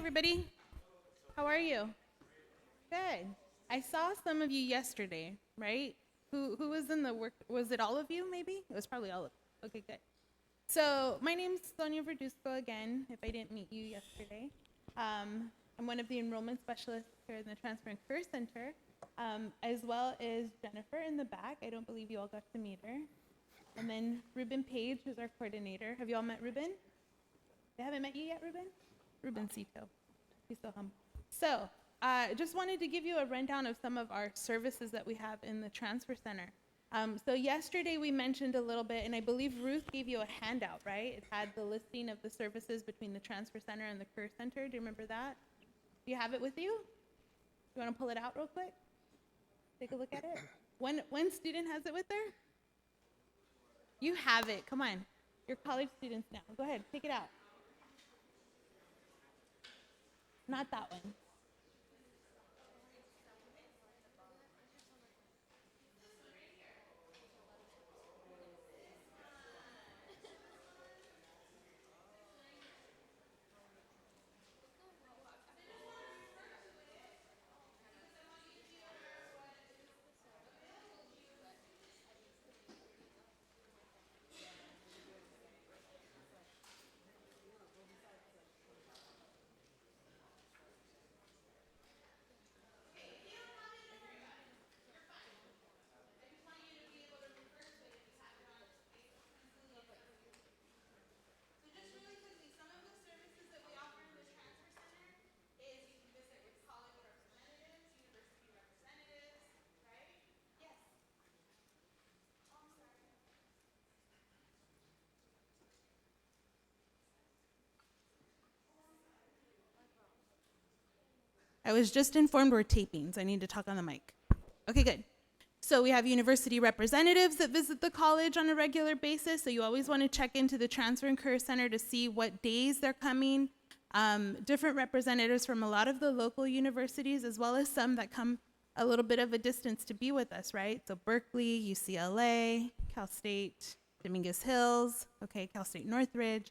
everybody. How are you? Good. I saw some of you yesterday, right? Who was in the work? Was it all of you, maybe? It was probably all of you. Okay, good. So my name's Sonia Verduzco again, if I didn't meet you yesterday. I'm one of the enrollment specialists here in the Transfer and Career Center, as well as Jennifer in the back. I don't believe you all got to meet her. And then Ruben Page, who's our coordinator. Have you all met Ruben? They haven't met you yet, Ruben? Ruben Cito. He's so humble. So, just wanted to give you a rundown of some of our services that we have in the Transfer Center. So yesterday we mentioned a little bit, and I believe Ruth gave you a handout, right? It had the listing of the services between the Transfer Center and the Career Center. Do you remember that? Do you have it with you? You want to pull it out real quick? Take a look at it. One student has it with her? You have it. Come on. You're college students now. Go ahead. Take it out. Not that one. I was just informed we're taping, so I need to talk on the mic. Okay, good. So we have university representatives that visit the college on a regular basis, so you always want to check into the Transfer and Career Center to see what days they're coming. Different representatives from a lot of the local universities, as well as some that come a little bit of a distance to be with us, right? So Berkeley, UCLA, Cal State, Dominguez Hills, okay, Cal State Northridge.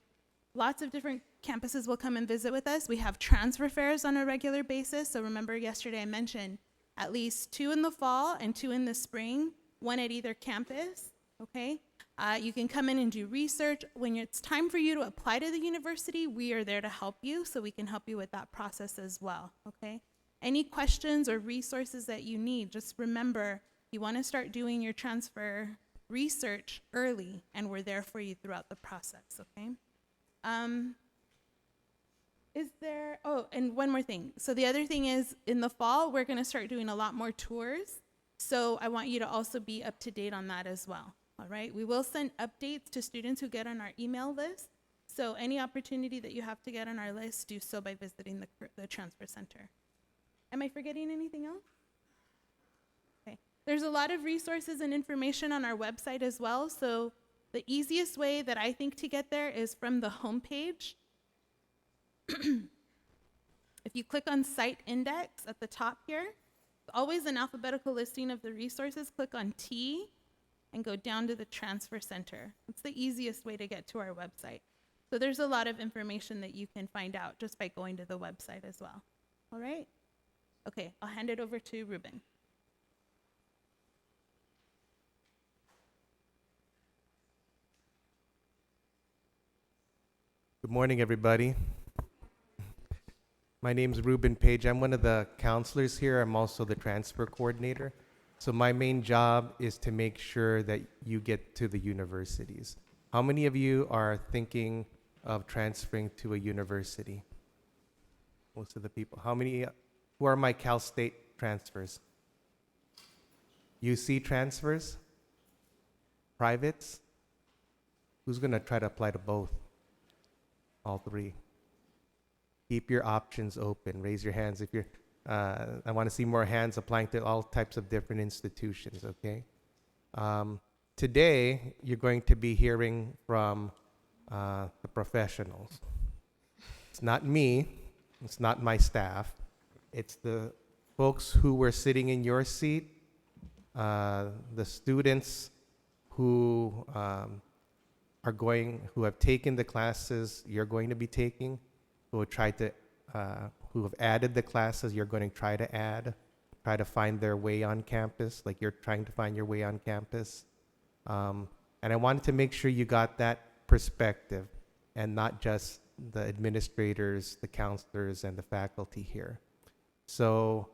Lots of different campuses will come and visit with us. We have transfer fairs on a regular basis. So remember yesterday I mentioned at least 2 in the fall and 2 in the spring, 1 at either campus, okay? You can come in and do research. When it's time for you to apply to the university, we are there to help you, so we can help you with that process as well, okay? Any questions or resources that you need, just remember, you want to start doing your transfer research early, and we're there for you throughout the process, okay? And one more thing. So the other thing is, in the fall, we're going to start doing a lot more tours. So I want you to also be up to date on that as well, all right? We will send updates to students who get on our email list. So any opportunity that you have to get on our list, do so by visiting the Transfer Center. Am I forgetting anything else? Okay. There's a lot of resources and information on our website as well. So the easiest way that I think to get there is from the homepage. If you click on Site Index at the top here, always an alphabetical listing of the resources. Click on T and go down to the Transfer Center. It's the easiest way to get to our website. So there's a lot of information that you can find out just by going to the website as well. All right? Okay, I'll hand it over to Ruben. Good morning, everybody. My name is Ruben Page. I'm one of the counselors here. I'm also the transfer coordinator. So my main job is to make sure that you get to the universities. How many of you are thinking of transferring to a university? Most of the people. Who are my Cal State transfers? UC transfers? Privates? Who's going to try to apply to both? All 3. Keep your options open. Raise your hands if you're, I want to see more hands applying to all types of different institutions, okay? Today, you're going to be hearing from the professionals. It's not me, it's not my staff, it's the folks who were sitting in your seat, the students who who have taken the classes you're going to be taking, who will try to who have added the classes you're going to try to add, try to find their way on campus, like you're trying to find your way on campus. And I wanted to make sure you got that perspective and not just the administrators, the counselors, and the faculty here. So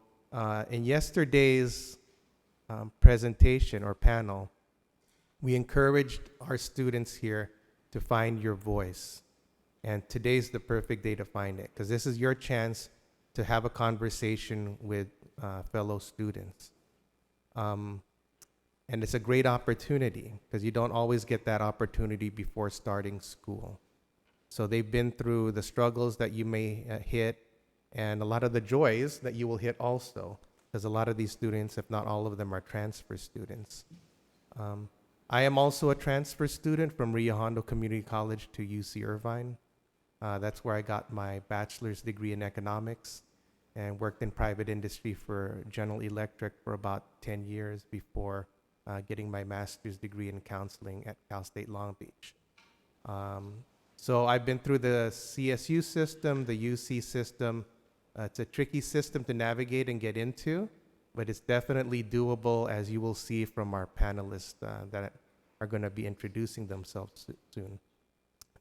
in yesterday's presentation or panel, we encouraged our students here to find your voice. And today's the perfect day to find it, because this is your chance to have a conversation with fellow students. And it's a great opportunity, because you don't always get that opportunity before starting school. So they've been through the struggles that you may hit, and a lot of the joys that you will hit also, because a lot of these students, if not all of them, are transfer students. I am also a transfer student from Rio Hondo Community College to UC Irvine. That's where I got my bachelor's degree in economics and worked in private industry for General Electric for about 10 years before getting my master's degree in counseling at Cal State Long Beach. So I've been through the CSU system, the UC system. It's a tricky system to navigate and get into, but it's definitely doable, as you will see from our panelists that are going to be introducing themselves soon.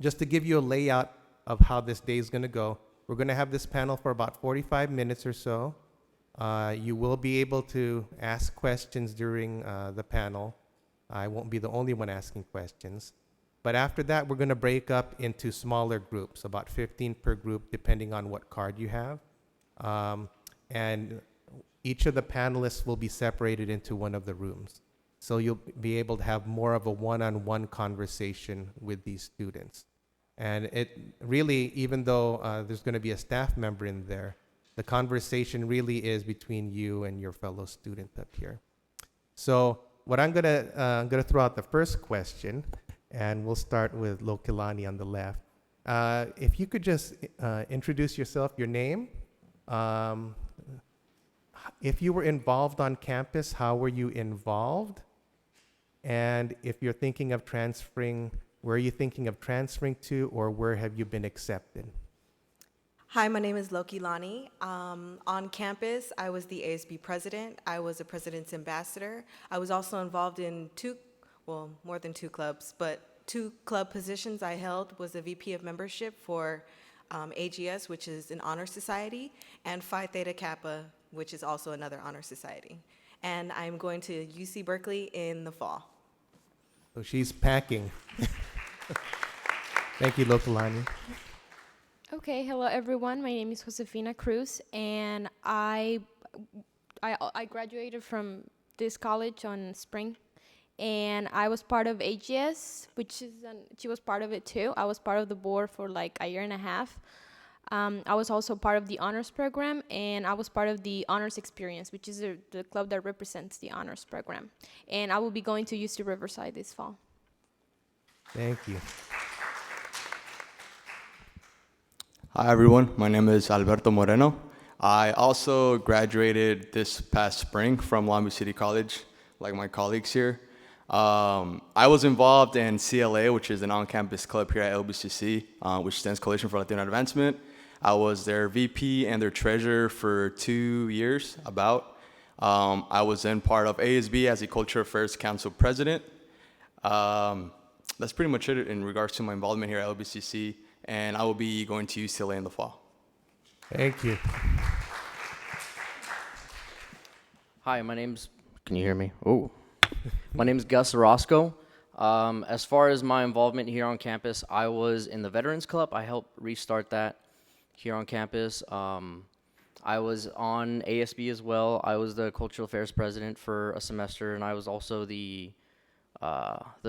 Just to give you a layout of how this day is going to go, we're going to have this panel for about 45 minutes or so. You will be able to ask questions during the panel. I won't be the only one asking questions. But after that, we're going to break up into smaller groups, about 15 per group, depending on what card you have. And each of the panelists will be separated into one of the rooms. So you'll be able to have more of a one-on-one conversation with these students. And it really, even though there's going to be a staff member in there, the conversation really is between you and your fellow student up here. So what I'm gonna throw out the first question, and we'll start with Lokilani on the left. If you could just introduce yourself, your name. If you were involved on campus, how were you involved? And if you're thinking of transferring, where are you thinking of transferring to, or where have you been accepted? Hi, my name is Lokilani. On campus, I was the ASB president. I was a president's ambassador. I was also involved in more than two clubs, but two club positions I held was a VP of membership for AGS, which is an honor society, and Phi Theta Kappa, which is also another honor society. And I'm going to UC Berkeley in the fall. So she's packing. Thank you, Lokilani. Okay, hello everyone. My name is Josefina Cruz, and I graduated from this college on spring, and I was part of AGS, she was part of it too. I was part of the board for like a year and a half. I was also part of the honors program, and I was part of the honors experience, which is the club that represents the honors program. And I will be going to UC Riverside this fall. Thank you. Hi everyone, my name is Alberto Moreno. I also graduated this past spring from Long Beach City College, like my colleagues here. I was involved in CLA, which is an on-campus club here at LBCC, which stands Coalition for Latino Advancement. I was their VP and their treasurer for 2 years, about. I was then part of ASB as the Culture Affairs Council president. That's pretty much it in regards to my involvement here at LBCC, and I will be going to UCLA in the fall. Thank you. Hi, can you hear me? Oh. My name's Gus Orozco. As far as my involvement here on campus, I was in the Veterans Club. I helped restart that here on campus. I was on ASB as well. I was the Cultural Affairs president for a semester, and I was also the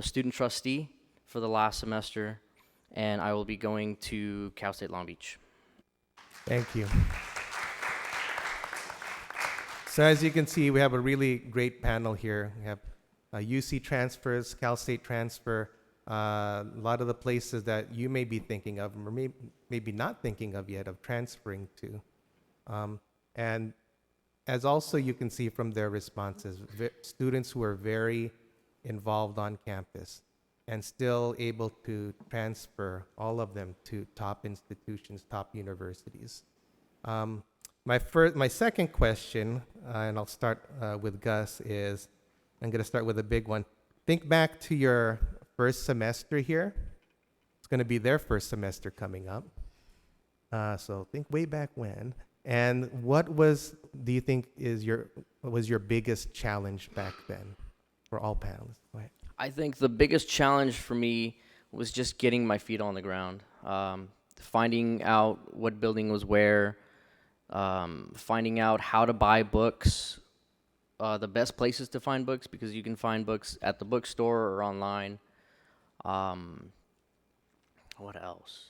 student trustee for the last semester, and I will be going to Cal State Long Beach. Thank you. So as you can see, we have a really great panel here. We have UC transfers, Cal State transfer, a lot of the places that you may be thinking of, or maybe not thinking of yet, of transferring to. And as also you can see from their responses, students who are very involved on campus and still able to transfer, all of them, to top institutions, top universities. My second question, and I'll start with Gus, is I'm going to start with a big one. Think back to your first semester here. It's going to be their first semester coming up. So think way back when. And do you think was your biggest challenge back then for all panelists? Go ahead. I think the biggest challenge for me was just getting my feet on the ground, finding out what building was where, finding out how to buy books, the best places to find books, because you can find books at the bookstore or online. What else?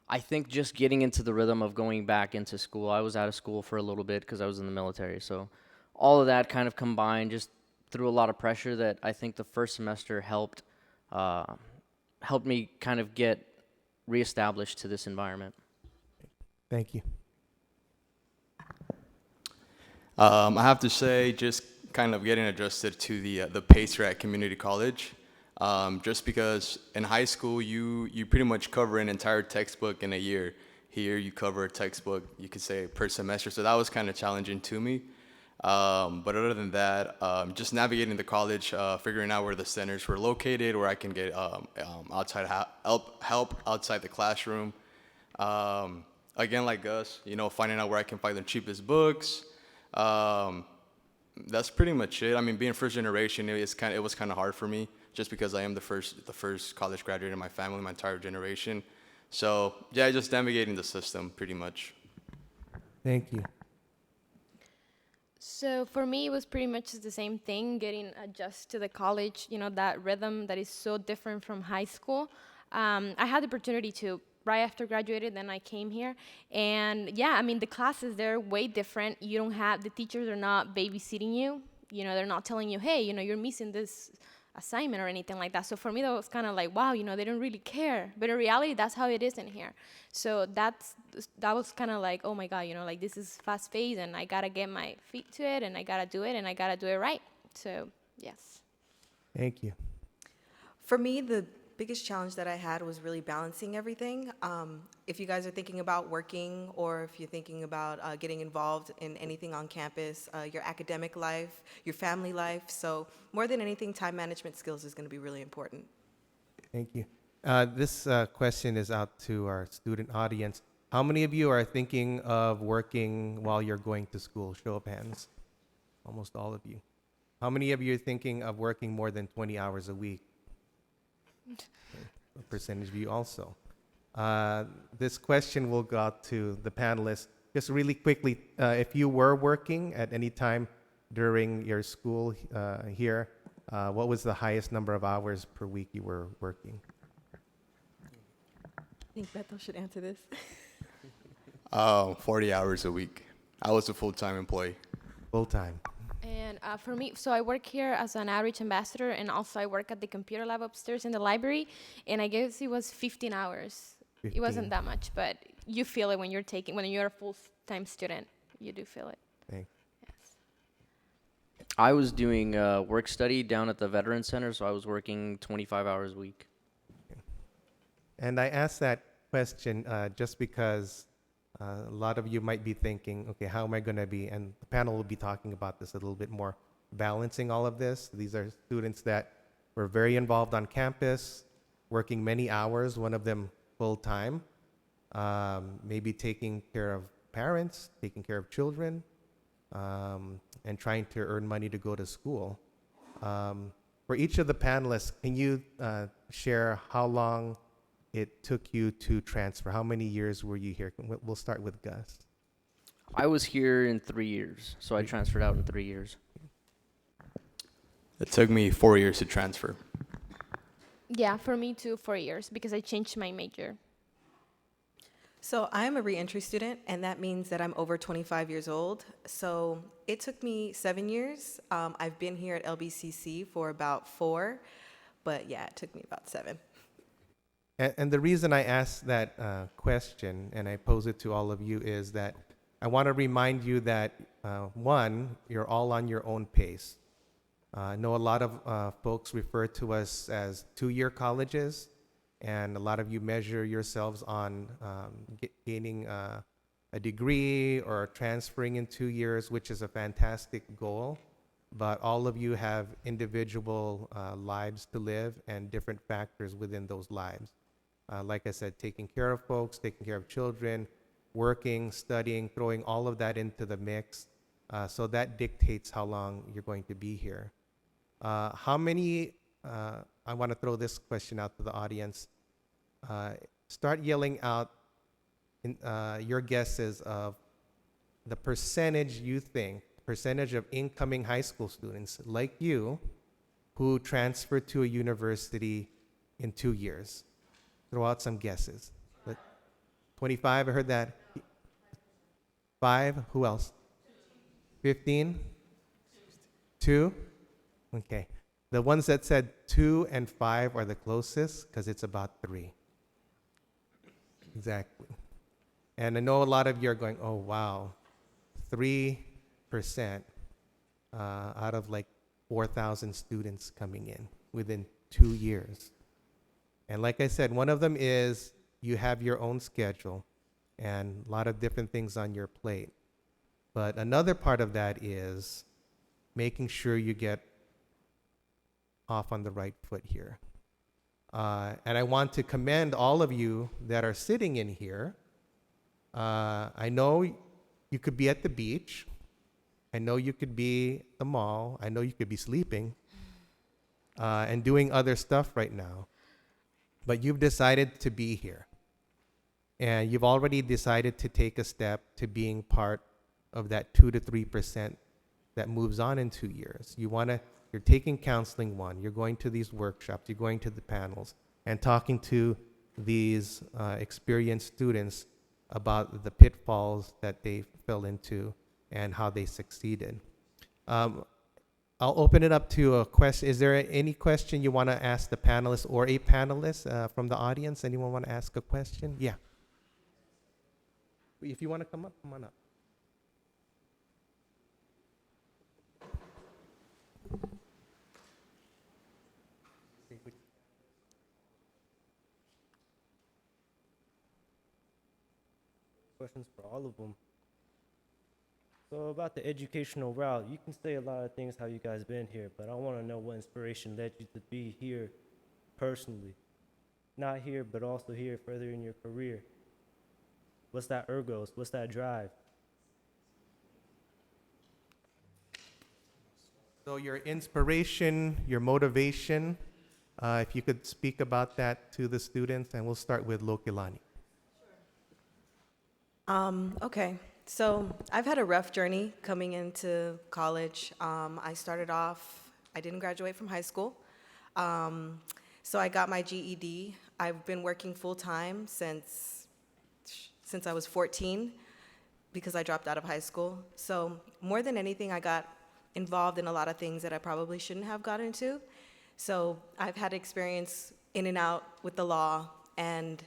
I think just getting into the rhythm of going back into school. I was out of school for a little bit because I was in the military. So all of that kind of combined just threw a lot of pressure that I think the first semester helped me kind of get reestablished to this environment. Thank you. I have to say, just kind of getting adjusted to the pace here at community college. Just because in high school, you pretty much cover an entire textbook in a year. Here, you cover a textbook, you could say, per semester. So that was kind of challenging to me. But other than that, just navigating the college, figuring out where the centers were located, where I can get outside help outside the classroom. Again, like Gus, finding out where I can find the cheapest books. That's pretty much it. I mean, being first generation, it was kind of hard for me, just because I am the first college graduate in my family, my entire generation. So yeah, just navigating the system pretty much. Thank you. So for me, it was pretty much the same thing, getting adjusted to the college, that rhythm that is so different from high school. I had the opportunity to, right after graduated, then I came here. And yeah, I mean, the classes, they're way different. The teachers are not babysitting you. They're not telling you, hey, you're missing this assignment or anything like that. So for me, that was kind of like, wow, they don't really care. But in reality, that's how it is in here. So that was kind of like, oh my God, like this is fast paced and I gotta get my feet to it and I gotta do it and I gotta do it right. So yes. Thank you. For me, the biggest challenge that I had was really balancing everything. If you guys are thinking about working or if you're thinking about getting involved in anything on campus, your academic life, your family life. So more than anything, time management skills is going to be really important. Thank you. This question is out to our student audience. How many of you are thinking of working while you're going to school? Show of hands. Almost all of you. How many of you are thinking of working more than 20 hours a week? A percentage of you also. This question will go out to the panelists. Just really quickly, if you were working at any time during your school here, what was the highest number of hours per week you were working? I think Beto should answer this. 40 hours a week. I was a full-time employee. Full time. And for me, so I work here as an outreach ambassador, and also I work at the computer lab upstairs in the library, and I guess it was 15 hours. 15. It wasn't that much, but you feel it when you're a full-time student. You do feel it. Thanks. Yes. I was doing work study down at the Veterans Center, so I was working 25 hours a week. And I asked that question just because a lot of you might be thinking, okay, how am I going to be? And the panel will be talking about this a little bit more, balancing all of this. These are students that were very involved on campus, working many hours, one of them full time, maybe taking care of parents, taking care of children, and trying to earn money to go to school. For each of the panelists, can you share how long it took you to transfer? How many years were you here? We'll start with Gus. I was here in 3 years, so I transferred out in 3 years. It took me 4 years to transfer. Yeah, for me too, 4 years, because I changed my major. So I'm a reentry student, and that means that I'm over 25 years old. So it took me 7 years. I've been here at LBCC for about 4, but yeah, it took me about 7. And the reason I asked that question, and I pose it to all of you, is that I want to remind you that, one, you're all on your own pace. I know a lot of folks refer to us as two-year colleges, and a lot of you measure yourselves on gaining a degree or transferring in 2 years, which is a fantastic goal. But all of you have individual lives to live and different factors within those lives. Like I said, taking care of folks, taking care of children, working, studying, throwing all of that into the mix. So that dictates how long you're going to be here. How many, I want to throw this question out to the audience. Start yelling out your guesses of the percentage you think, percentage of incoming high school students like you who transfer to a university in 2 years. Throw out some guesses. 25, I heard that. 5, who else? 15? 2? Okay. The ones that said 2 and 5 are the closest because it's about 3. Exactly. And I know a lot of you are going, oh, wow, 3% out of like 4,000 students coming in within 2 years. And like I said, one of them is you have your own schedule and a lot of different things on your plate. But another part of that is making sure you get off on the right foot here. And I want to commend all of you that are sitting in here. I know you could be at the beach. I know you could be at the mall. I know you could be sleeping and doing other stuff right now. But you've decided to be here. And you've already decided to take a step to being part of that 2 to 3% that moves on in 2 years. You're taking counseling 1, you're going to these workshops, you're going to the panels, and talking to these experienced students about the pitfalls that they fell into and how they succeeded. I'll open it up to a question. Is there any question you want to ask the panelists or a panelist from the audience? Anyone want to ask a question? Yeah. If you want to come up, come on up. Questions for all of them. So about the educational route, you can say a lot of things how you guys been here, but I want to know what inspiration led you to be here personally. Not here, but also here further in your career. What's that ergos? What's that drive? So your inspiration, your motivation, if you could speak about that to the students, and we'll start with Lokilani. Okay, so I've had a rough journey coming into college. I started off, I didn't graduate from high school. So I got my GED. I've been working full-time since I was 14 because I dropped out of high school. So more than anything, I got involved in a lot of things that I probably shouldn't have got into. So I've had experience in and out with the law. And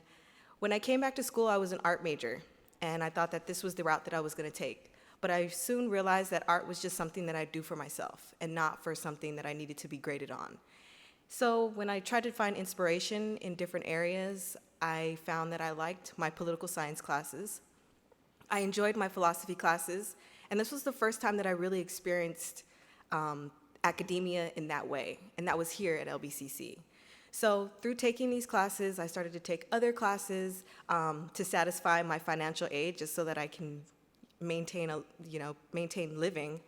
when I came back to school, I was an art major. And I thought that this was the route that I was going to take. But I soon realized that art was just something that I do for myself and not for something that I needed to be graded on. So when I tried to find inspiration in different areas, I found that I liked my political science classes. I enjoyed my philosophy classes. And this was the first time that I really experienced academia in that way. And that was here at LBCC. So through taking these classes, I started to take other classes to satisfy my financial aid, just so that I can maintain living.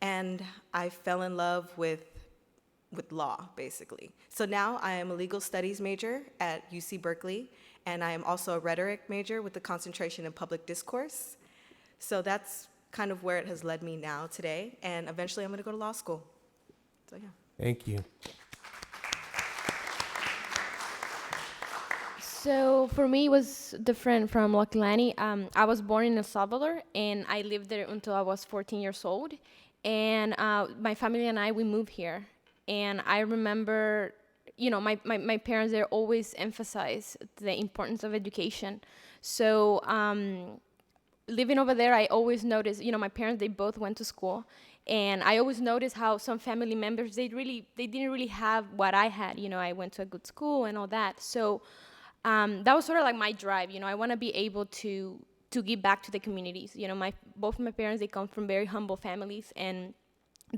And I fell in love with law, basically. So now I am a legal studies major at UC Berkeley, and I am also a rhetoric major with a concentration in public discourse. So that's kind of where it has led me now today, and eventually I'm going to go to law school. So yeah. Thank you. So for me, it was different from Lokilani. I was born in El Salvador, and I lived there until I was 14 years old. And my family and I, we moved here. And I remember, my parents, they always emphasize the importance of education. So living over there, I always noticed, my parents, they both went to school. And I always noticed how some family members, they didn't really have what I had. I went to a good school and all that. So that was sort of like my drive. I want to be able to to give back to the communities. You know, both my parents, they come from very humble families, and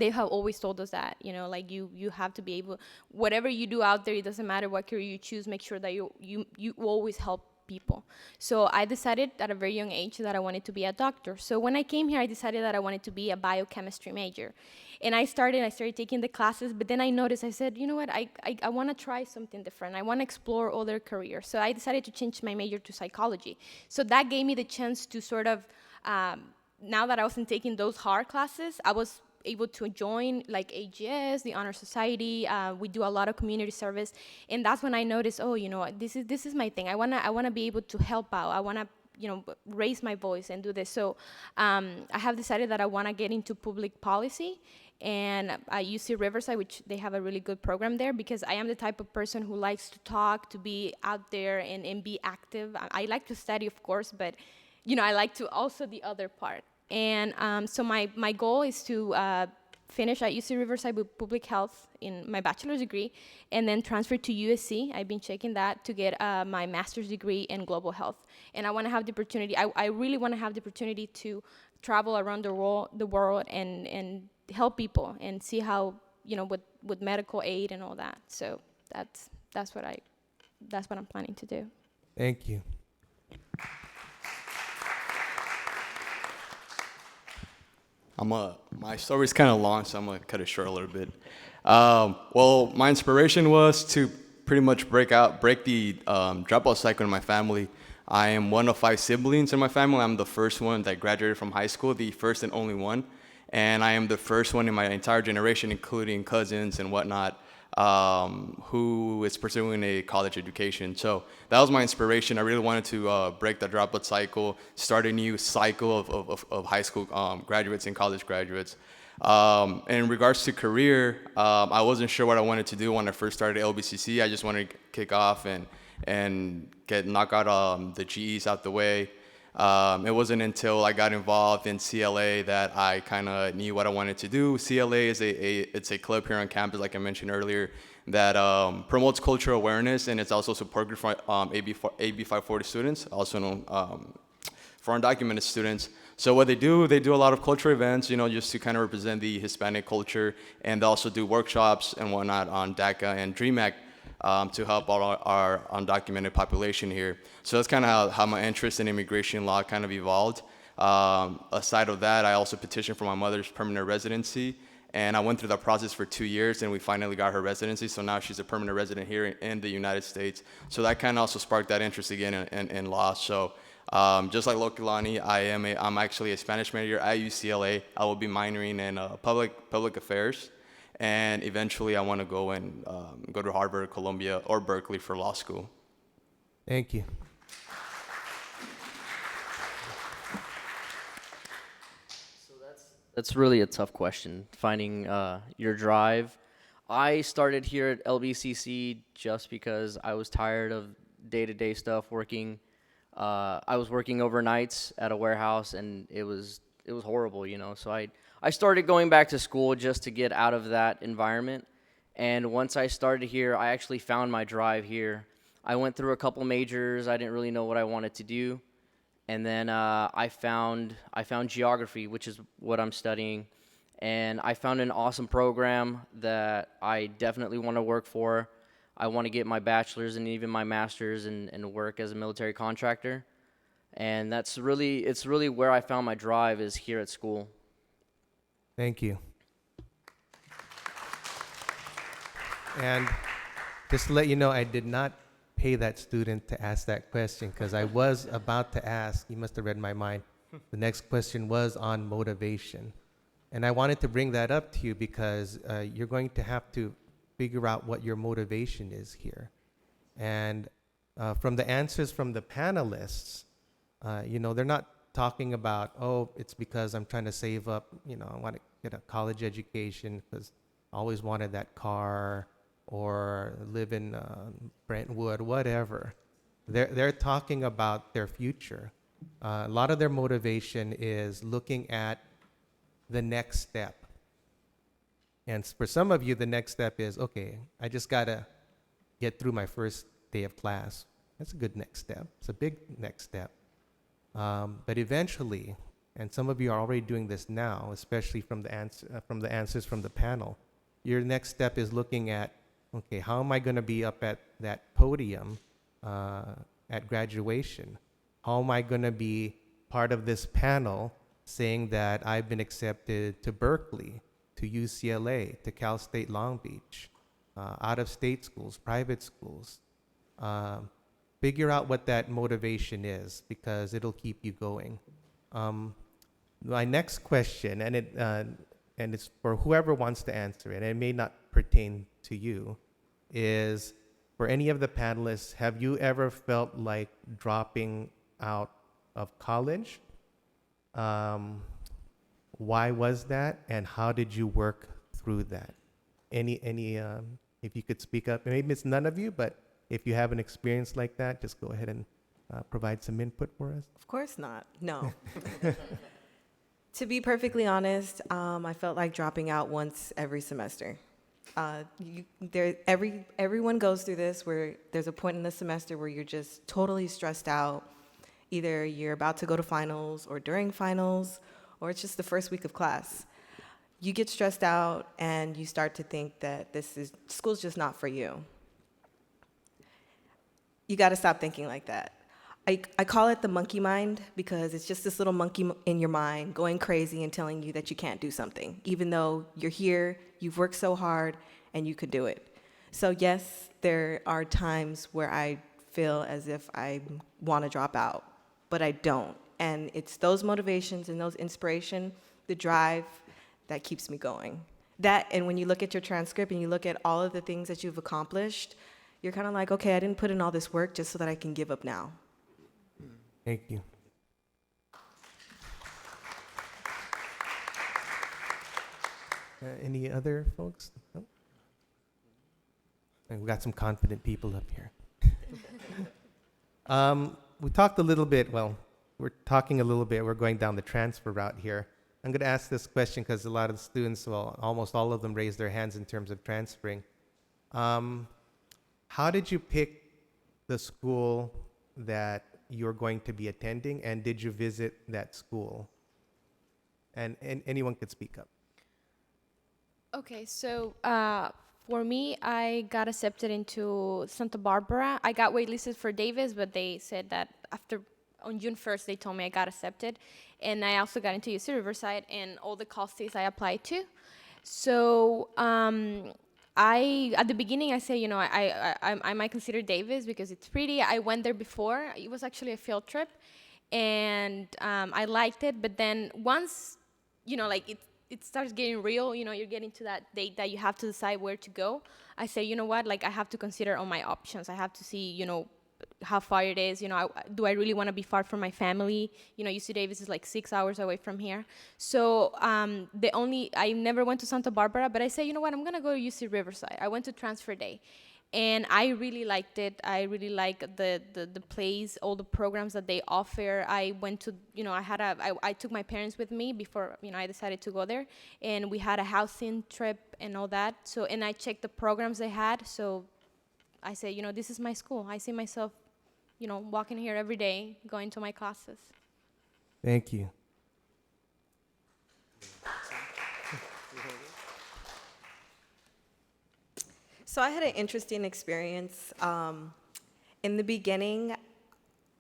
they have always told us that, you know, like you have to be able, whatever you do out there, it doesn't matter what career you choose, make sure that you always help people. So I decided at a very young age that I wanted to be a doctor. So when I came here, I decided that I wanted to be a biochemistry major. And I started taking the classes, but then I noticed, I said, you know what, I want to try something different. I want to explore other careers. So I decided to change my major to psychology. So that gave me the chance to sort of, now that I wasn't taking those hard classes, I was able to join like AGS, the Honor Society. We do a lot of community service, and that's when I noticed, oh, you know, this is my thing. I wanna be able to help out. I wanna, you know, raise my voice and do this. So I have decided that I wanna get into public policy, and at UC Riverside, which they have a really good program there, because I am the type of person who likes to talk, to be out there and be active. I like to study, of course, but you know, I like to also the other part. And so my goal is to finish at UC Riverside with public health in my bachelor's degree, and then transfer to USC. I've been checking that to get my master's degree in global health. And I want to have the opportunity, I really want to have the opportunity to travel around the world and help people and see how, you know, with medical aid and all that. So that's what I'm planning to do. Thank you. My story's kind of long, so I'm gonna cut it short a little bit. Well, my inspiration was to pretty much break the dropout cycle in my family. I am one of 5 siblings in my family. I'm the first one that graduated from high school, the first and only one. And I am the first one in my entire generation, including cousins and whatnot, who is pursuing a college education. So that was my inspiration. I really wanted to break the dropout cycle, start a new cycle of high school graduates and college graduates. In regards to career, I wasn't sure what I wanted to do when I first started LBCC. I just wanted to kick off and knock out the GEs out the way. It wasn't until I got involved in CLA that I kind of knew what I wanted to do. CLA is it's a club here on campus, like I mentioned earlier, that promotes cultural awareness, and it's also supported for AB 540 students, also known for undocumented students. So what they do a lot of cultural events, you know, just to kind of represent the Hispanic culture, and they also do workshops and whatnot on DACA and DREAM Act. To help our undocumented population here. So that's kind of how my interest in immigration law kind of evolved. Aside of that, I also petitioned for my mother's permanent residency, and I went through that process for 2 years, and we finally got her residency. So now she's a permanent resident here in the United States. So that kind of also sparked that interest again in law. So just like Lokilani, I'm actually a Spanish major at UCLA. I will be minoring in public affairs. And eventually I want to go and go to Harvard, Columbia, or Berkeley for law school. Thank you. So that's really a tough question, finding your drive. I started here at LBCC just because I was tired of day-to-day stuff, working. I was working overnights at a warehouse, and it was horrible, you know. So I started going back to school just to get out of that environment. And once I started here, I actually found my drive here. I went through a couple majors. I didn't really know what I wanted to do. And then I found geography, which is what I'm studying. And I found an awesome program that I definitely want to work for. I want to get my bachelor's and even my master's and work as a military contractor. And it's really where I found my drive, is here at school. Thank you. And just to let you know, I did not pay that student to ask that question, because I was about to ask. You must have read my mind. The next question was on motivation. And I wanted to bring that up to you because you're going to have to figure out what your motivation is here. And from the answers from the panelists, you know, they're not talking about, oh, it's because I'm trying to save up, you know, I want to get a college education because I always wanted that car, or live in Brentwood, whatever. They're talking about their future. A lot of their motivation is looking at the next step. And for some of you, the next step is, okay, I just got to get through my first day of class. That's a good next step. It's a big next step. But eventually, and some of you are already doing this now, especially from the answers from the panel, your next step is looking at, okay, how am I going to be up at that podium at graduation? How am I going to be part of this panel saying that I've been accepted to Berkeley, to UCLA, to Cal State Long Beach, out-of-state schools, private schools? Figure out what that motivation is, because it'll keep you going. My next question, and it's for whoever wants to answer it, and it may not pertain to you, is for any of the panelists, have you ever felt like dropping out of college? Why was that, and how did you work through that? If you could speak up, maybe it's none of you, but if you have an experience like that, just go ahead and provide some input for us. Of course not. No. To be perfectly honest, I felt like dropping out once every semester. Everyone goes through this, where there's a point in the semester where you're just totally stressed out. Either you're about to go to finals or during finals, or it's just the first week of class. You get stressed out and you start to think that school's just not for you. You got to stop thinking like that. I call it the monkey mind, because it's just this little monkey in your mind going crazy and telling you that you can't do something, even though you're here, you've worked so hard, and you could do it. So yes, there are times where I feel as if I want to drop out, but I don't. And it's those motivations and those inspiration, the drive, that keeps me going. That, and when you look at your transcript and you look at all of the things that you've accomplished, you're kind of like, okay, I didn't put in all this work just so that I can give up now. Thank you. Any other folks? No? And we got some confident people up here. We talked a little bit, we're talking a little bit, we're going down the transfer route here. I'm going to ask this question because a lot of the students, almost all of them raised their hands in terms of transferring. How did you pick the school that you're going to be attending, and did you visit that school? And anyone could speak up. Okay, so for me, I got accepted into Santa Barbara. I got waitlisted for Davis, but they said that on June 1st, they told me I got accepted. And I also got into UC Riverside and all the Cal States I applied to. So at the beginning, I say, I might consider Davis because it's pretty. I went there before. It was actually a field trip, and I liked it. But then once, it starts getting real, you're getting to that date that you have to decide where to go. I say, you know what, I have to consider all my options. I have to see, how far it is. Do I really want to be far from my family? UC Davis is like 6 hours away from here. So I never went to Santa Barbara, but I say, you know what, I'm going to go to UC Riverside. I went to transfer day, and I really liked it. I really like the place, all the programs that they offer. I went to, I took my parents with me before, I decided to go there, and we had a housing trip and all that. So, and I checked the programs they had. So I say, this is my school. I see myself, walking here every day, going to my classes. Thank you. So I had an interesting experience. In the beginning,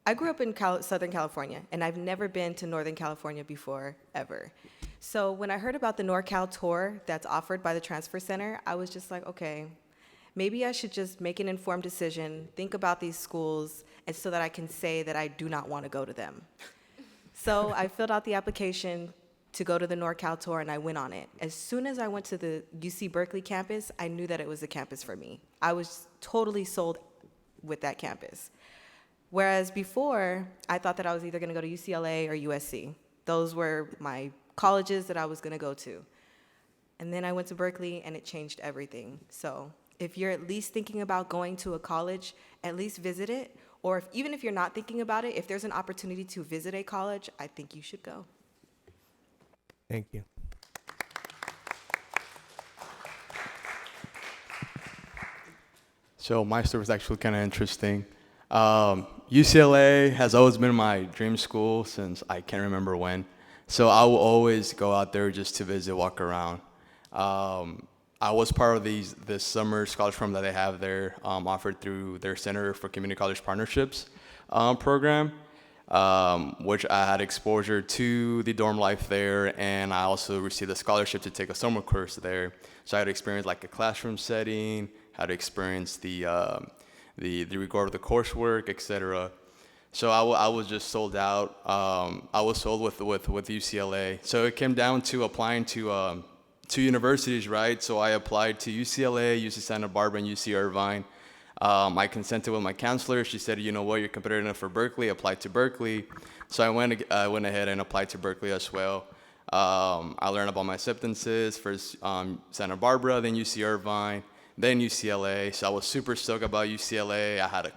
I grew up in Southern California, and I've never been to Northern California before, ever. So when I heard about the NorCal tour that's offered by the Transfer Center, I was just like, okay, maybe I should just make an informed decision, think about these schools, and so that I can say that I do not want to go to them. So I filled out the application to go to the NorCal tour, and I went on it. As soon as I went to the UC Berkeley campus, I knew that it was the campus for me. I was totally sold with that campus. Whereas before, I thought that I was either going to go to UCLA or USC. Those were my colleges that I was going to go to. And then I went to Berkeley, and it changed everything. So if you're at least thinking about going to a college, at least visit it. Or even if you're not thinking about it, if there's an opportunity to visit a college, I think you should go. Thank you. So my story was actually kind of interesting. UCLA has always been my dream school since I can't remember when. So I will always go out there just to visit, walk around. I was part of this summer scholarship program that they have there, offered through their Center for Community College Partnerships program, which I had exposure to the dorm life there, and I also received a scholarship to take a summer course there. So I had experience like a classroom setting, had experience the regard of the coursework, etc. So I was just sold out. I was sold with UCLA. So it came down to applying to universities, right? So I applied to UCLA, UC Santa Barbara, and UC Irvine. I consented with my counselor. She said, you know what, you're competitive enough for Berkeley, apply to Berkeley. So I went ahead and applied to Berkeley as well. I learned about my acceptances, first Santa Barbara, then UC Irvine, then UCLA. So I was super stoked about UCLA. I had a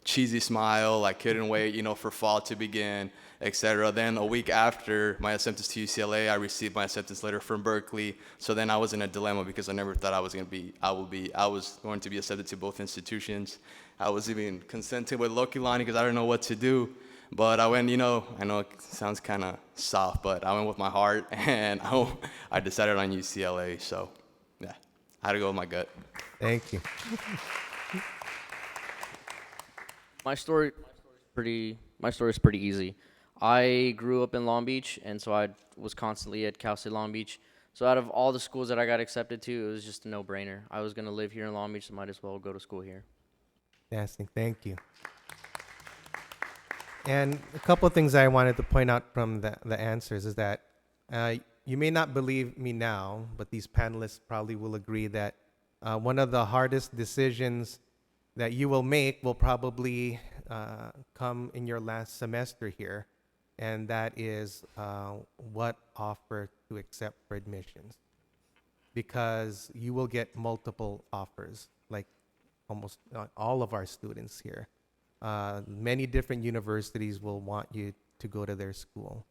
cheesy smile. I couldn't wait, for fall to begin, etc. Then a week after my acceptance to UCLA, I received my acceptance letter from Berkeley. So then I was in a dilemma because I never thought I was going to be accepted to both institutions. I was even consenting with Loki Lonnie because I didn't know what to do. But I went, I know it sounds kind of soft, but I went with my heart, and I decided on UCLA. So, yeah, I had to go with my gut. Thank you. My story is pretty easy. I grew up in Long Beach, and so I was constantly at Cal State Long Beach. So out of all the schools that I got accepted to, it was just a no-brainer. I was going to live here in Long Beach, so might as well go to school here. Fantastic. Thank you. And a couple of things I wanted to point out from the answers is that you may not believe me now, but these panelists probably will agree that one of the hardest decisions that you will make will probably come in your last semester here, and that is what offer to accept for admissions. Because you will get multiple offers, like almost all of our students here. Many different universities will want you to go to their school.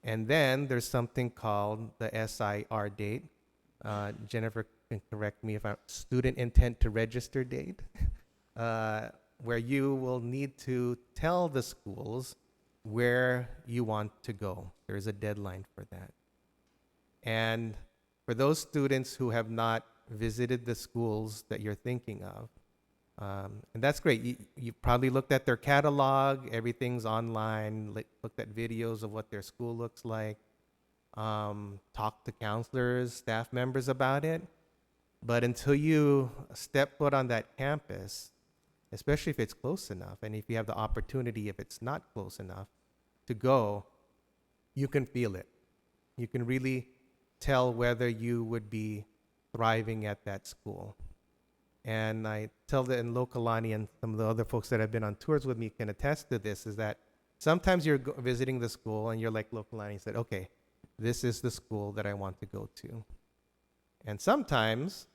And then there's something called the SIR date. Jennifer can correct me if I'm student intent to register date, where you will need to tell the schools where you want to go. There's a deadline for that. And for those students who have not visited the schools that you're thinking of, and that's great. You probably looked at their catalog. Everything's online. Looked at videos of what their school looks like. Talked to counselors, staff members about it. But until you step foot on that campus, especially if it's close enough, and if you have the opportunity, if it's not close enough, to go, you can feel it. You can really tell whether you would be thriving at that school. And I tell that in Lokalani, and some of the other folks that have been on tours with me can attest to this, is that sometimes you're visiting the school and you're like Lokalani said, okay, this is the school that I want to go to. And sometimes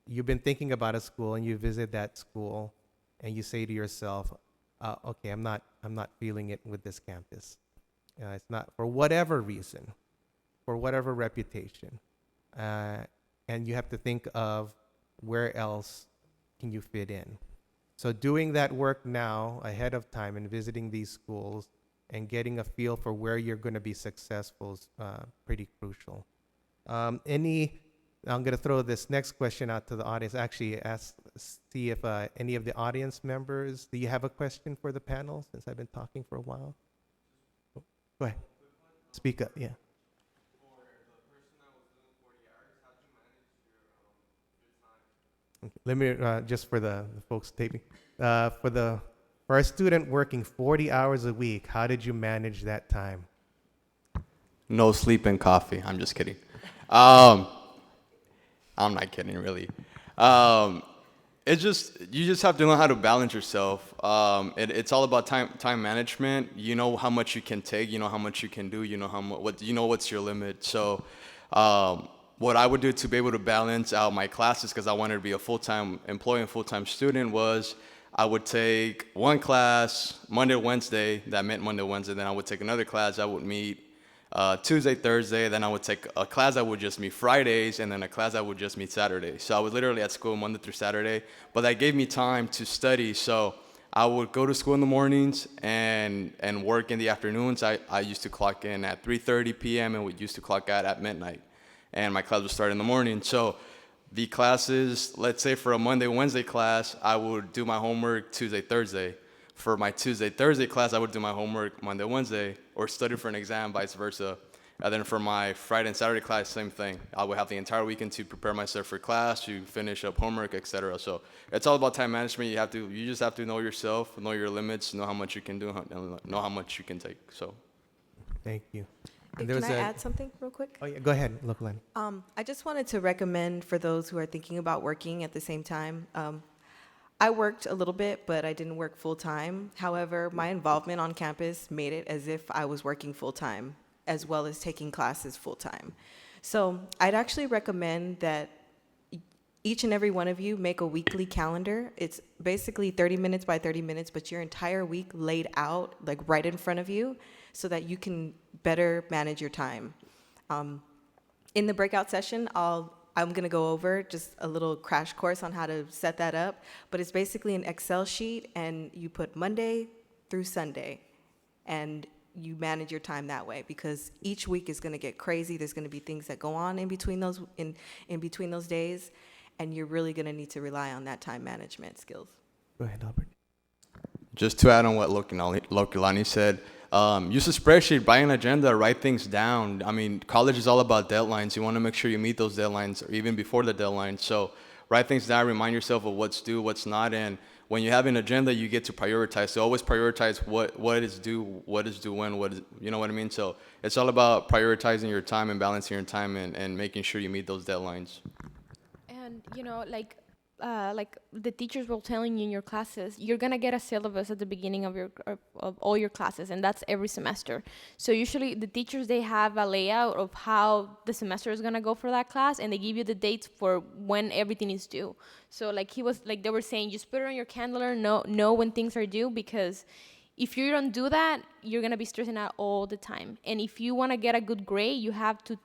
you've been thinking about a school and you visit that school and you say to yourself, okay, I'm not feeling it with this campus. It's not, for whatever reason, for whatever reputation. And you have to think of where else can you fit in. So doing that work now ahead of time and visiting these schools and getting a feel for where you're going to be successful is pretty crucial. I'm going to throw this next question out to the audience. Actually, see if any of the audience members, do you have a question for the panel since I've been talking for a while? Go ahead. Speak up, yeah. Okay. Let me, just for the folks taping, for a student working 40 hours a week, how did you manage that time? No sleep and coffee. I'm just kidding. I'm not kidding, really. You just have to know how to balance yourself. It's all about time management. You know how much you can take. You know how much you can do. You know what's your limit. So, what I would do to be able to balance out my classes, because I wanted to be a full-time employee and full-time student, was I would take one class Monday, Wednesday. That meant Monday, Wednesday. Then I would take another class. I would meet Tuesday, Thursday. Then I would take a class that would just meet Fridays, and then a class that would just meet Saturdays. So I was literally at school Monday through Saturday. But that gave me time to study. So I would go to school in the mornings and work in the afternoons. I used to clock in at 3:30 p.m. and we used to clock out at midnight. And my class would start in the morning. So the classes, let's say for a Monday, Wednesday class, I would do my homework Tuesday, Thursday. For my Tuesday, Thursday class, I would do my homework Monday, Wednesday, or study for an exam, vice versa. And then for my Friday and Saturday class, same thing. I would have the entire weekend to prepare myself for class, to finish up homework, etc. So it's all about time management. You just have to know yourself, know your limits, know how much you can do, and know how much you can take. So. Thank you. Hey, And there can was I a- add something real quick? Oh, yeah, go ahead, Lokalani. I just wanted to recommend for those who are thinking about working at the same time. I worked a little bit, but I didn't work full time. However, my involvement on campus made it as if I was working full time, as well as taking classes full time. So I'd actually recommend that each and every one of you make a weekly calendar. It's basically 30 minutes by 30 minutes, but your entire week laid out like right in front of you so that you can better manage your time. In the breakout session, I'm gonna go over just a little crash course on how to set that up, but it's basically an Excel sheet and you put Monday through Sunday and you manage your time that way because each week is gonna get crazy. There's gonna be things that go on in between those days, and you're really gonna need to rely on that time management skills. Go ahead, Albert. Just to add on what Lokalani said, use a spreadsheet, buy an agenda, write things down. I mean, college is all about deadlines. You want to make sure you meet those deadlines or even before the deadline. So write things down, remind yourself of what's due, what's not. And when you have an agenda, you get to prioritize. So always prioritize what is due when, you know what I mean? So it's all about prioritizing your time and balancing your time and making sure you meet those deadlines. And like the teachers were telling you in your classes, you're gonna get a syllabus at the beginning of all your classes, and that's every semester. So usually the teachers, they have a layout of how the semester is gonna go for that class, and they give you the dates for when everything is due. So they were saying, just put it on your calendar, know when things are due, because if you don't do that, you're gonna be stressing out all the time. And if you wanna get a good grade, you have to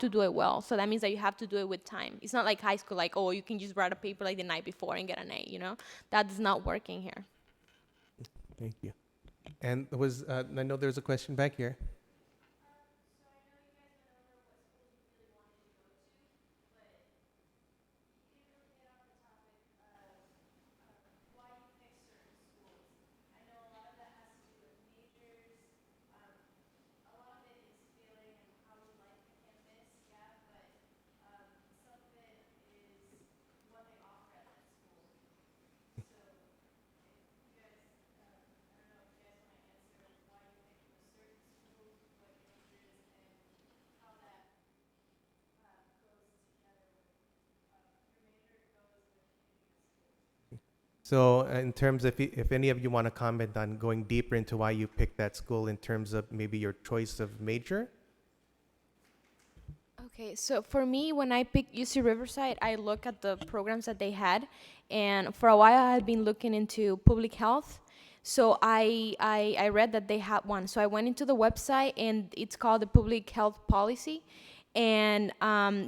do it well. So that means that you have to do it with time. It's not like high school, like, oh, you can just write a paper like the night before and get an A, you know? That's not working here. Thank you. And I know there's a question back here. So in terms of if any of you want to comment on going deeper into why you picked that school in terms of maybe your choice of major? Okay, so for me, when I picked UC Riverside, I look at the programs that they had, and for a while I had been looking into public health. So I read that they had one. So I went into the website, and it's called the Public Health Policy. And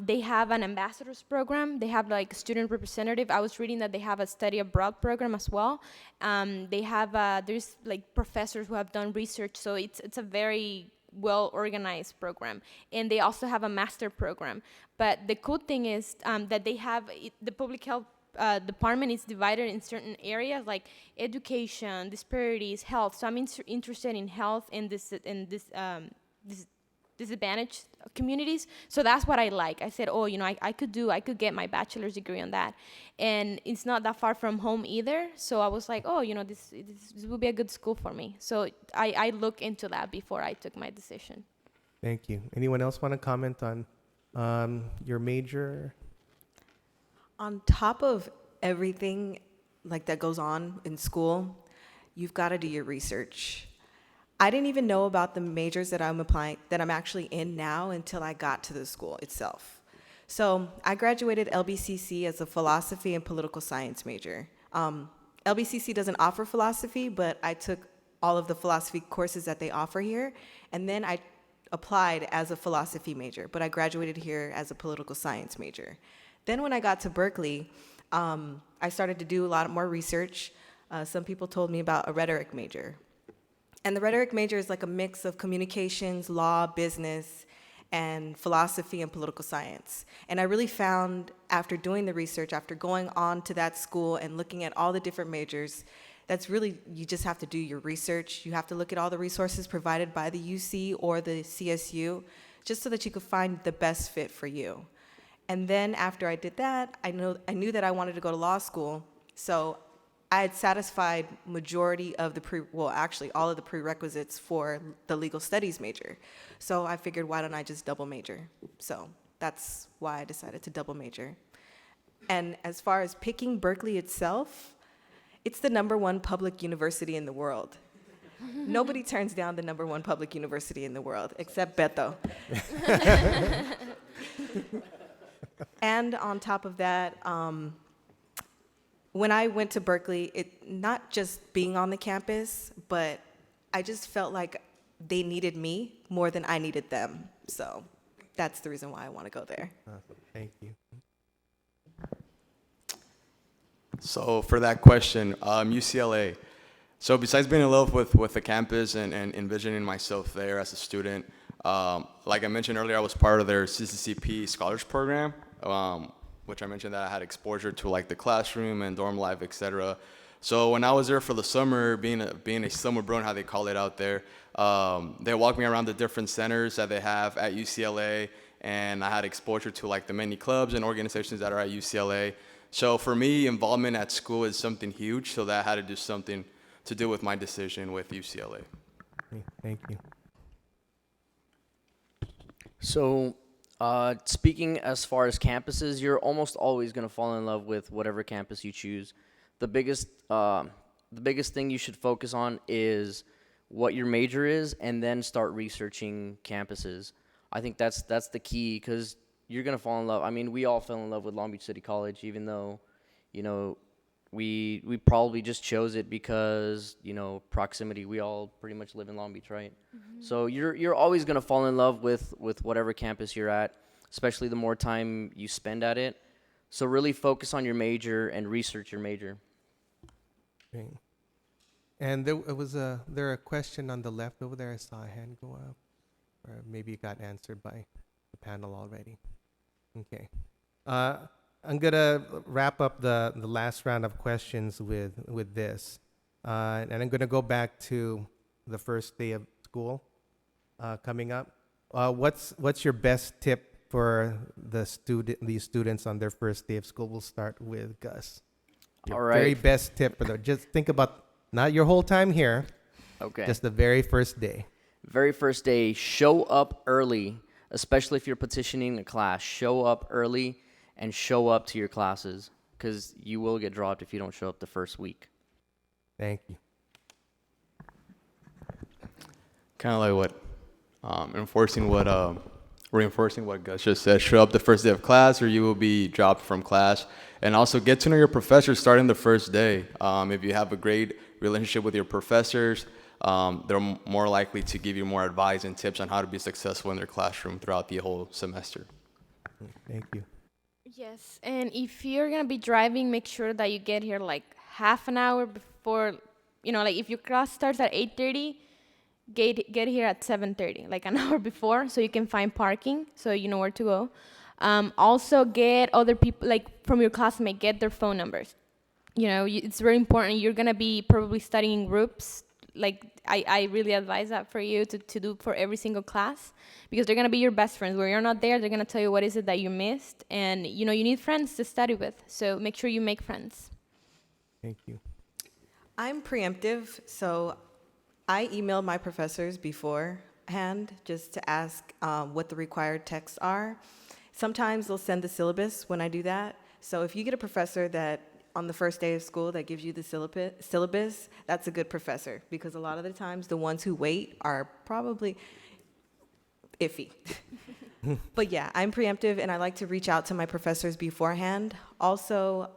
they have an ambassadors program. They have like student representative. I was reading that they have a study abroad program as well. They have there's like professors who have done research. So it's a very well organized program. And they also have a master program. But the cool thing is that they have the public health department is divided in certain areas like education, disparities, health. So I'm interested in health and this disadvantaged communities. So that's what I like. I said, oh, I could get my bachelor's degree on that. And it's not that far from home either. So I was like, oh, this would be a good school for me. So I looked into that before I took my decision. Thank you. Anyone else want to comment on your major? On top of everything like that goes on in school, you've got to do your research. I didn't even know about the majors that I'm actually in now until I got to the school itself. So I graduated LBCC as a philosophy and political science major. LBCC doesn't offer philosophy, but I took all of the philosophy courses that they offer here, and then I applied as a philosophy major, but I graduated here as a political science major. Then when I got to Berkeley, I started to do a lot more research. Some people told me about a rhetoric major. And the rhetoric major is like a mix of communications, law, business, and philosophy and political science. And I really found, after doing the research, after going on to that school and looking at all the different majors, that's really, you just have to do your research. You have to look at all the resources provided by the UC or the CSU, just so that you could find the best fit for you. And then after I did that, I knew that I wanted to go to law school. So I had satisfied majority of the actually all of the prerequisites for the legal studies major. So I figured, why don't I just double major? So that's why I decided to double major. And as far as picking Berkeley itself, it's the #1 public university in the world. Nobody turns down the #1 public university in the world, except Beto. And on top of that, when I went to Berkeley, not just being on the campus, but I just felt like they needed me more than I needed them. So that's the reason why I want to go there. Awesome. Thank you. So for that question, UCLA. So besides being in love with the campus and envisioning myself there as a student, like I mentioned earlier, I was part of their CCCP Scholars Program, which I mentioned that I had exposure to like the classroom and dorm life, etc. So when I was there for the summer, being a summer bro, how they call it out there, they walked me around the different centers that they have at UCLA, and I had exposure to like the many clubs and organizations that are at UCLA. So for me, involvement at school is something huge, so that had to do something to do with my decision with UCLA. Okay, thank you. So, speaking as far as campuses, you're almost always going to fall in love with whatever campus you choose. The biggest thing you should focus on is what your major is, and then start researching campuses. I think that's the key, because you're going to fall in love. I mean, we all fell in love with Long Beach City College, even though, you know, we probably just chose it because, you know, proximity. We all pretty much live in Long Beach, right? Mm-hmm. So you're always going to fall in love with whatever campus you're at, especially the more time you spend at it. So really focus on your major and research your major. Great. And there a question on the left over there. I saw a hand go up, or maybe it got answered by the panel already. Okay. I'm gonna wrap up the last round of questions with this, and I'm gonna go back to the first day of school coming up. What's your best tip for these students on their first day of school? We'll start with Gus. Your All right. very best tip for them. Just think about not your whole time here, Okay. just the very first day. Very first day, show up early, especially if you're petitioning a class. Show up early and show up to your classes, because you will get dropped if you don't show up the first week. Thank you. Kind of like reinforcing what Gus just said. Show up the first day of class, or you will be dropped from class. And also get to know your professors starting the first day. If you have a great relationship with your professors, they're more likely to give you more advice and tips on how to be successful in their classroom throughout the whole semester. Thank you. Yes, and if you're gonna be driving, make sure that you get here like half an hour before. You know, like if your class starts at 8:30, get here at 7:30, like an hour before, so you can find parking, so you know where to go. Also, get other people, like from your classmate, get their phone numbers. You know, it's very important. You're gonna be probably studying groups. Like I really advise that for you to do for every single class, because they're gonna be your best friends. Where you're not there, they're gonna tell you what is it that you missed, and you know you need friends to study with. So make sure you make friends. Thank you. I'm preemptive, so I emailed my professors beforehand just to ask what the required texts are. Sometimes they'll send the syllabus when I do that. So if you get a professor that on the first day of school that gives you the syllabus, that's a good professor, because a lot of the times the ones who wait are probably iffy. But yeah, I'm preemptive, and I like to reach out to my professors beforehand. Also,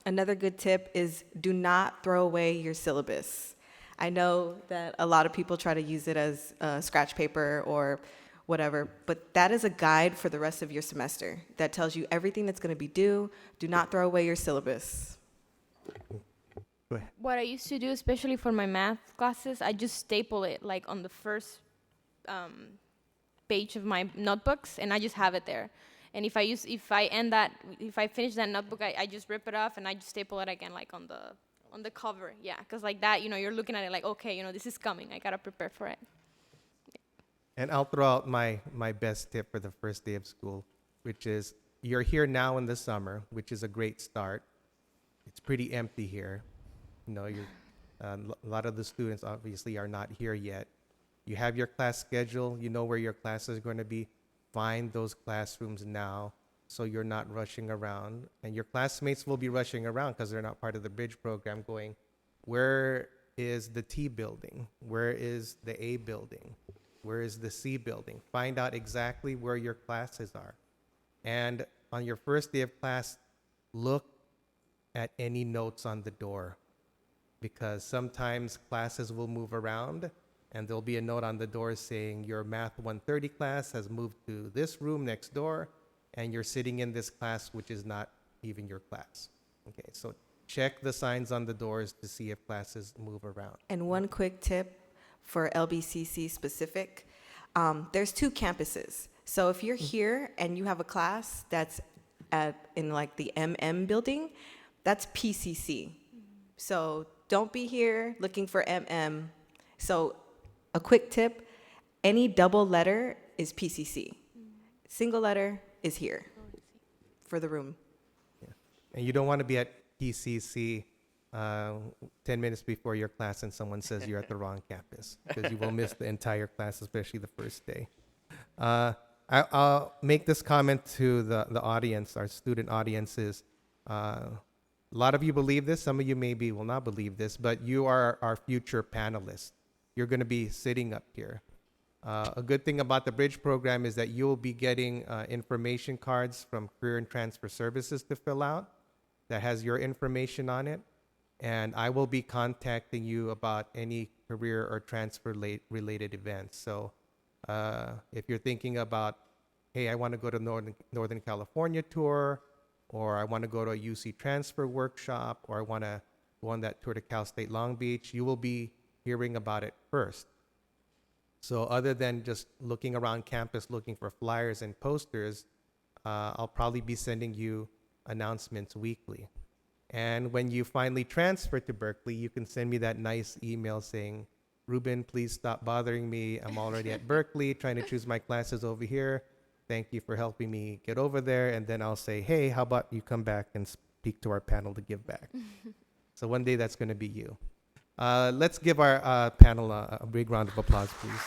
another good tip is do not throw away your syllabus. I know that a lot of people try to use it as scratch paper or whatever, but that is a guide for the rest of your semester that tells you everything that's going to be due. Do not throw away your syllabus. Go ahead. What I used to do, especially for my math classes, I just staple it like on the first page of my notebooks, and I just have it there. And if I finish that notebook, I just rip it off and I just staple it again, like on the cover. Yeah, because like that, you're looking at it like, okay, this is coming. I gotta prepare for it. And I'll throw out my best tip for the first day of school, which is you're here now in the summer, which is a great start. It's pretty empty here. A lot of the students obviously are not here yet. You have your class schedule. You know where your classes are going to be. Find those classrooms now so you're not rushing around. And your classmates will be rushing around because they're not part of the bridge program going, where is the T building? Where is the A building? Where is the C building? Find out exactly where your classes are. And on your first day of class, look at any notes on the door, because sometimes classes will move around and there'll be a note on the door saying your Math 130 class has moved to this room next door and you're sitting in this class which is not even your class. Okay, so check the signs on the doors to see if classes move around. And one quick tip for LBCC specific, there's 2 campuses. So if you're here and you have a class that's in like the MM building, that's PCC. So don't be here looking for MM. So a quick tip, any double letter is PCC. Single letter is here for the room. And you don't want to be at PCC 10 minutes before your class and someone says you're at the wrong campus, because you will miss the entire class, especially the first day. I'll make this comment to the audience, our student audiences. A lot of you believe this, some of you maybe will not believe this, but you are our future panelists. You're going to be sitting up here. A good thing about the Bridge program is that you'll be getting information cards from Career and Transfer Services to fill out that has your information on it. And I will be contacting you about any career or transfer related events. So if you're thinking about, hey, I want to go to Northern California tour, or I want to go to a UC transfer workshop, or I want to go on that tour to Cal State Long Beach, you will be hearing about it first. So other than just looking around campus looking for flyers and posters, I'll probably be sending you announcements weekly. And when you finally transfer to Berkeley, you can send me that nice email saying, Ruben, please stop bothering me. I'm already at Berkeley trying to choose my classes over here. Thank you for helping me get over there. And then I'll say, hey, how about you come back and speak to our panel to give back? So one day that's going to be you. Let's give our panel a big round of applause, please.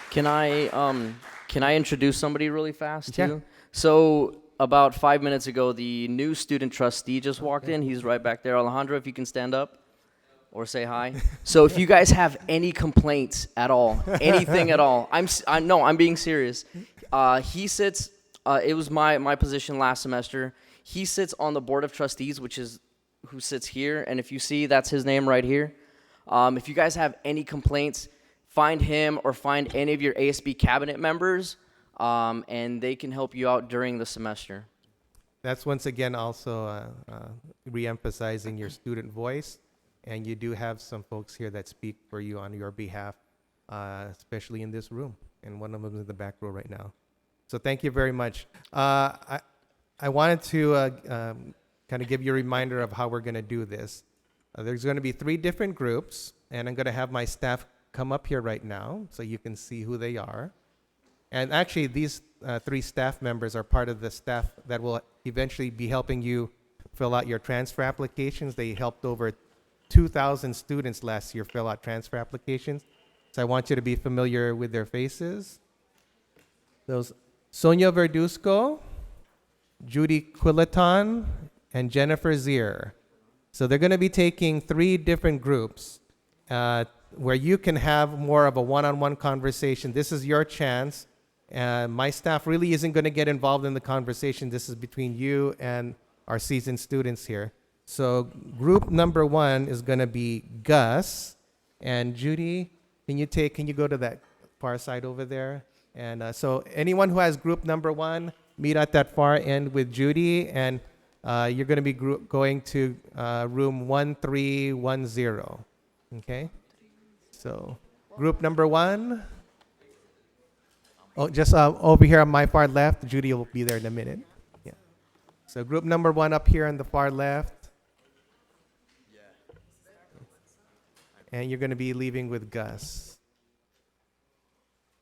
Can I introduce somebody really fast too? Yeah. So about 5 minutes ago, the new student trustee just walked in. He's right back there. Alejandro, if you can stand up or say hi. So if you guys have any complaints at all, anything at all, I'm being serious. He sits. It was my position last semester. He sits on the board of trustees, which is who sits here. And if you see, that's his name right here. If you guys have any complaints, find him or find any of your ASB cabinet members, and they can help you out during the semester. That's once again also re-emphasizing your student voice, and you do have some folks here that speak for you on your behalf, especially in this room, and one of them is in the back row right now. So thank you very much. I wanted to kind of give you a reminder of how we're going to do this. There's going to be 3 different groups, and I'm going to have my staff come up here right now so you can see who they are. And actually, these 3 staff members are part of the staff that will eventually be helping you fill out your transfer applications. They helped over 2,000 students last year fill out transfer applications. So I want you to be familiar with their faces. Those Sonia Verduzco, Judy Quilleton, and Jennifer Zier. So they're going to be taking 3 different groups where you can have more of a one-on-one conversation. This is your chance. My staff really isn't going to get involved in the conversation. This is between you and our seasoned students here. So group number 1 is going to be Gus and Judy. Can you go to that far side over there? And so anyone who has group number 1, meet at that far end with Judy. And You're going to be going to room 1310. Okay? So, group number 1. Oh, just over here on my far left. Judy will be there in a minute. Yeah. So, group number 1 up here on the far left. And you're going to be leaving with Gus.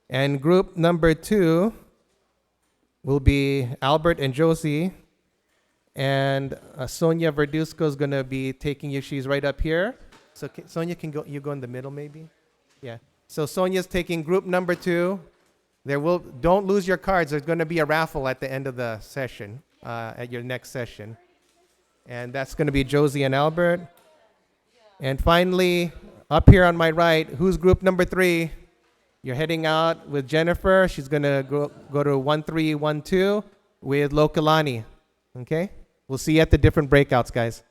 And group number 2 will be Albert and Josie. And Sonia Verduzco is going to be taking you. She's right up here. So Sonia, can go. You go in the middle, maybe. Yeah. So Sonia's taking group number 2. Don't lose your cards. There's going to be a raffle at the end of the session, at your next session, and that's going to be Josie and Albert. And finally, up here on my right, who's group number 3? You're heading out with Jennifer. She's going to go to 1312 with Lokalani. Okay? We'll see you at the different breakouts, guys.